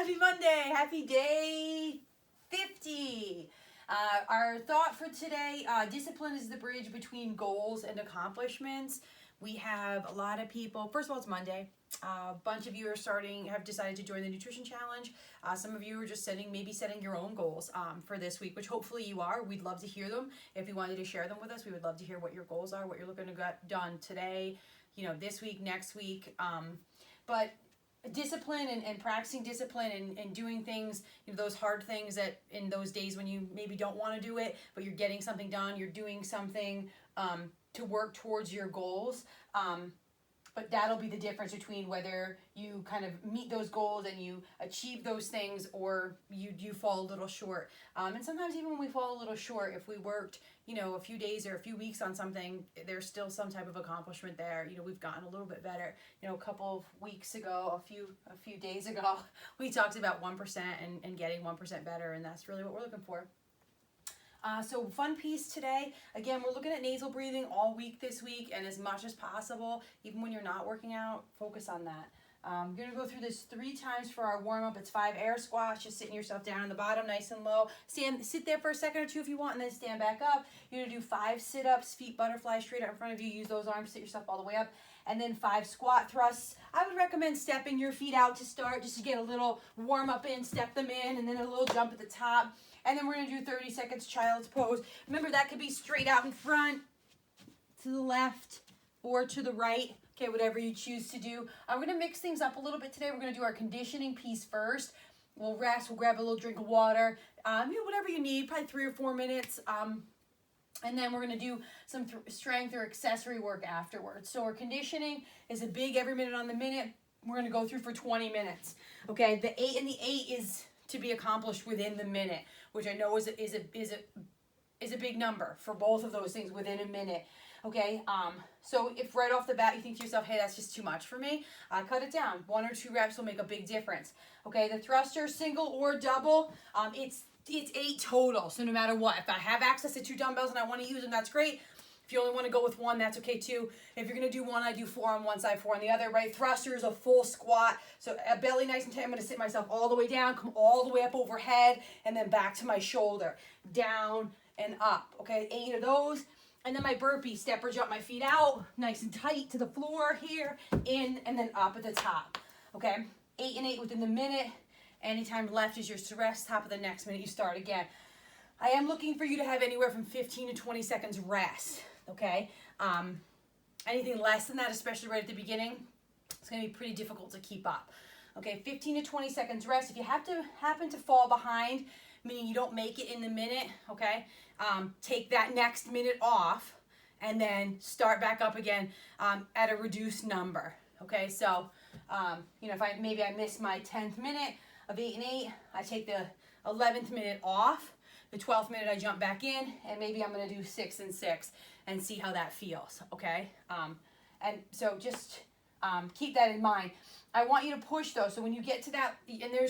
Happy Monday. Happy day 50. Our thought for today, discipline is the bridge between goals and accomplishments. We have a lot of people, first of all, it's Monday. A bunch of you have decided to join the nutrition challenge. Some of you are just maybe setting your own goals for this week, which hopefully you are. We'd love to hear them. If you wanted to share them with us, we would love to hear what your goals are, what you're looking to get done today, this week, next week. But discipline and practicing discipline and doing things, those hard things that in those days when you maybe don't want to do it, but you're getting something done, you're doing something to work towards your goals. But that'll be the difference between whether you kind of meet those goals and you achieve those things or you fall a little short. And sometimes even when we fall a little short, if we worked, a few days or a few weeks on something, there's still some type of accomplishment there. We've gotten a little bit better. A couple of weeks ago, a few days ago, we talked about 1% and getting 1% better, and that's really what we're looking for. So fun piece today. Again, we're looking at nasal breathing all week this week, and as much as possible, even when you're not working out, focus on that. We're going to go through this 3 times for our warm-up. It's 5 air squats, just sitting yourself down on the bottom nice and low. Sit there for a second or two if you want, and then stand back up. You're going to do 5 sit-ups, feet butterfly straight out in front of you. Use those arms, sit yourself all the way up. And then 5 squat thrusts. I would recommend stepping your feet out to start, just to get a little warm-up in, step them in, and then a little jump at the top. And then we're going to do 30 seconds child's pose. Remember, that could be straight out in front, to the left, or to the right. Okay, whatever you choose to do. I'm going to mix things up a little bit today. We're going to do our conditioning piece first. We'll rest. We'll grab a little drink of water. Whatever you need, probably 3 or 4 minutes. And then we're going to do some strength or accessory work afterwards. So our conditioning is a big every minute on the minute. We're going to go through for 20 minutes. Okay, the 8 and the 8 is to be accomplished within the minute, which I know is a big number for both of those things within a minute. Okay, so if right off the bat you think to yourself, hey, that's just too much for me, cut it down. 1 or 2 reps will make a big difference. Okay, the thruster, single or double, it's 8 total. So no matter what, if I have access to 2 dumbbells and I want to use them, that's great. If you only want to go with 1, that's okay too. If you're going to do 1, I do 4 on one side, 4 on the other, right? Thruster is a full squat. So a belly nice and tight. I'm going to sit myself all the way down, come all the way up overhead, and then back to my shoulder. Down and up, okay? 8 of those. And then my burpee, step or jump my feet out, nice and tight to the floor here, in, and then up at the top, okay? 8 and 8 within the minute. Anytime left is yours to rest. Top of the next minute, you start again. I am looking for you to have anywhere from 15 to 20 seconds rest, okay? Anything less than that, especially right at the beginning, it's going to be pretty difficult to keep up. Okay, 15 to 20 seconds rest. If you happen to fall behind, meaning you don't make it in the minute, okay, take that next minute off and then start back up again at a reduced number. Okay, so if I miss my 10th minute of 8 and 8, I take the 11th minute off. The 12th minute I jump back in, and maybe I'm going to do 6 and 6 and see how that feels, okay? And so just keep that in mind. I want you to push though, so when you get to that, and there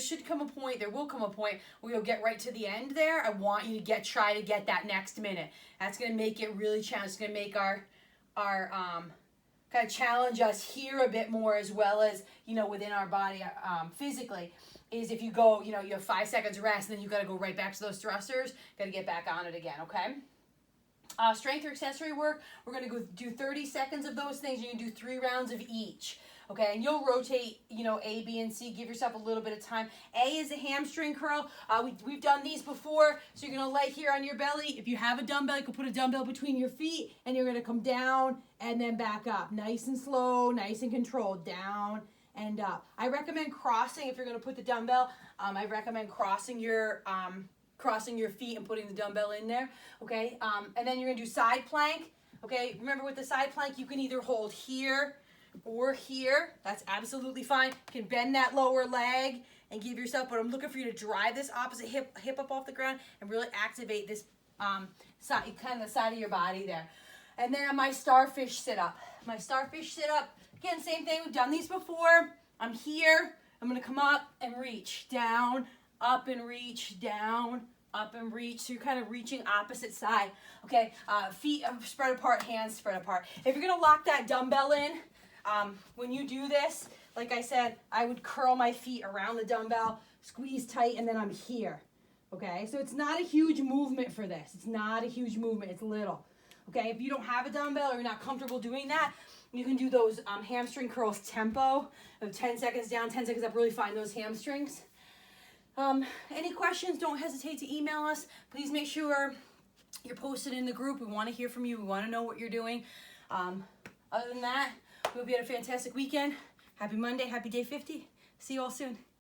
will come a point where you'll get right to the end there. I want you to try to get that next minute. That's going to make it really challenging. It's going to make our kind of challenge us here a bit more, as well as, within our body physically. Is if you go, you have 5 seconds rest, and then you got to go right back to those thrusters, got to get back on it again, okay? Strength or accessory work, we're going to go do 30 seconds of those things. You can do 3 rounds of each, okay? And you'll rotate, A, B, and C. Give yourself a little bit of time. A is a hamstring curl. We've done these before, so you're going to lay here on your belly. If you have a dumbbell, you can put a dumbbell between your feet, and you're going to come down and then back up. Nice and slow, nice and controlled, down and up. I recommend crossing if you're going to put the dumbbell. I recommend crossing your feet and putting the dumbbell in there, okay? And then you're going to do side plank, okay? Remember, with the side plank, you can either hold here or here. That's absolutely fine. You can bend that lower leg and give yourself, but I'm looking for you to drive this opposite hip up off the ground and really activate this side, kind of the side of your body there. And then my starfish sit-up. My starfish sit-up, again, same thing. We've done these before. I'm here. I'm going to come up and reach. Down, up and reach. Down, up and reach. So you're kind of reaching opposite side. Okay, feet spread apart, hands spread apart. If you're going to lock that dumbbell in, when you do this, like I said, I would curl my feet around the dumbbell, squeeze tight, and then I'm here. Okay, so it's not a huge movement for this. It's not a huge movement, it's little. Okay, if you don't have a dumbbell or you're not comfortable doing that, you can do those hamstring curls tempo of 10 seconds down, 10 seconds up, really find those hamstrings. Any questions, don't hesitate to email us. Please make sure you're posted in the group. We want to hear from you. We want to know what you're doing. Other than that, we hope you had a fantastic weekend. Happy Monday, happy day 50. See you all soon.